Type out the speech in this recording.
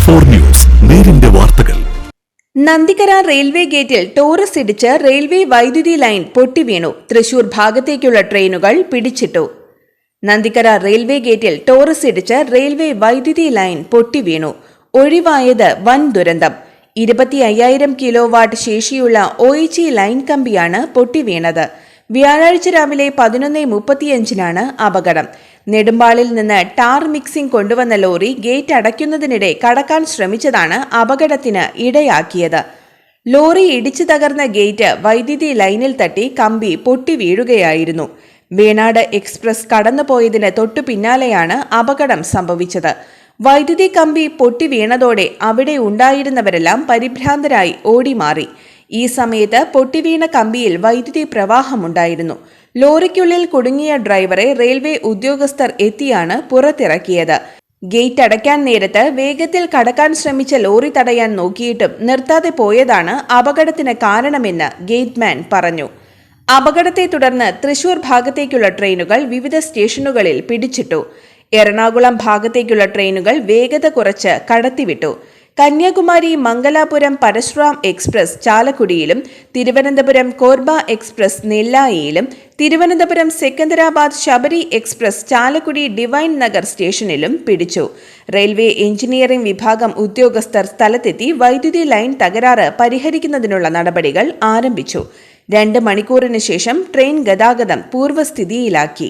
4 news നേരിന്റെ വാർത്തകൾ. Nandikkara railway ഗേറ്റിൽ ടോറസ് ഇടിച്ച് റെയിൽവേ വൈദ്യുതി ലൈൻ പൊട്ടിവീണു. തൃശൂർ ഭാഗത്തേക്കുള്ള ട്രെയിനുകൾ പിടിച്ചിട്ടു. നന്ദിക്കര റെയിൽവേ ഗേറ്റിൽ ടോറസ് ഇടിച്ച് റെയിൽവേ വൈദ്യുതി ലൈൻ പൊട്ടിവീണു. ഒഴിവായത് വൻ ദുരന്തം. 25,000 കിലോ വാട്ട് ശേഷിയുള്ള OHE ലൈൻ കമ്പിയാണ് പൊട്ടിവീണത്. വ്യാഴാഴ്ച രാവിലെ 11:35 അപകടം. നെടുമ്പാളിൽ നിന്ന് ടാർ മിക്സിംഗ് കൊണ്ടുവന്ന ലോറി ഗേറ്റ് അടയ്ക്കുന്നതിനിടെ കടക്കാൻ ശ്രമിച്ചതാണ് അപകടത്തിന് ഇടയാക്കിയത്. ലോറി ഇടിച്ചു തകർന്ന ഗേറ്റ് വൈദ്യുതി ലൈനിൽ തട്ടി കമ്പി പൊട്ടി വീഴുകയായിരുന്നു. വേണാട് എക്സ്പ്രസ് കടന്നുപോയതിന് തൊട്ടു പിന്നാലെയാണ് അപകടം സംഭവിച്ചത്. വൈദ്യുതി കമ്പി പൊട്ടി വീണതോടെ അവിടെ ഉണ്ടായിരുന്നവരെല്ലാം പരിഭ്രാന്തരായി ഓടിമാറി. ഈ സമയത്ത് പൊട്ടിവീണ കമ്പിയിൽ വൈദ്യുതി പ്രവാഹമുണ്ടായിരുന്നു. ലോറിക്കുള്ളിൽ കുടുങ്ങിയ ഡ്രൈവറെ റെയിൽവേ ഉദ്യോഗസ്ഥർ എത്തിയാണ് പുറത്തിറക്കിയത്. ഗേറ്റ് അടയ്ക്കാൻ നേരത്ത് വേഗത്തിൽ കടക്കാൻ ശ്രമിച്ച ലോറി തടയാൻ നോക്കിയിട്ടും നിർത്താതെ പോയതാണ് അപകടത്തിന് കാരണമെന്ന് ഗേറ്റ്മാൻ പറഞ്ഞു. അപകടത്തെ തുടർന്ന് തൃശൂർ ഭാഗത്തേക്കുള്ള ട്രെയിനുകൾ വിവിധ സ്റ്റേഷനുകളിൽ പിടിച്ചിട്ടു. എറണാകുളം ഭാഗത്തേക്കുള്ള ട്രെയിനുകൾ വേഗത കുറച്ച് കടത്തിവിട്ടു. കന്യാകുമാരി മംഗലാപുരം പരശുറാം എക്സ്പ്രസ് ചാലക്കുടിയിലും തിരുവനന്തപുരം കോർബ എക്സ്പ്രസ് നെല്ലായിയിലും തിരുവനന്തപുരം സെക്കന്ദരാബാദ് ശബരി എക്സ്പ്രസ് ചാലക്കുടി ഡിവൈൻ നഗർ സ്റ്റേഷനിലും പിടിച്ചു. റെയിൽവേ എഞ്ചിനീയറിംഗ് വിഭാഗം ഉദ്യോഗസ്ഥർ സ്ഥലത്തെത്തി വൈദ്യുതി ലൈൻ തകരാറ് പരിഹരിക്കുന്നതിനുള്ള നടപടികൾ ആരംഭിച്ചു. 2 മണിക്കൂറിന് ശേഷം ട്രെയിൻ ഗതാഗതം പൂർവ്വസ്ഥിതിയിലാക്കി.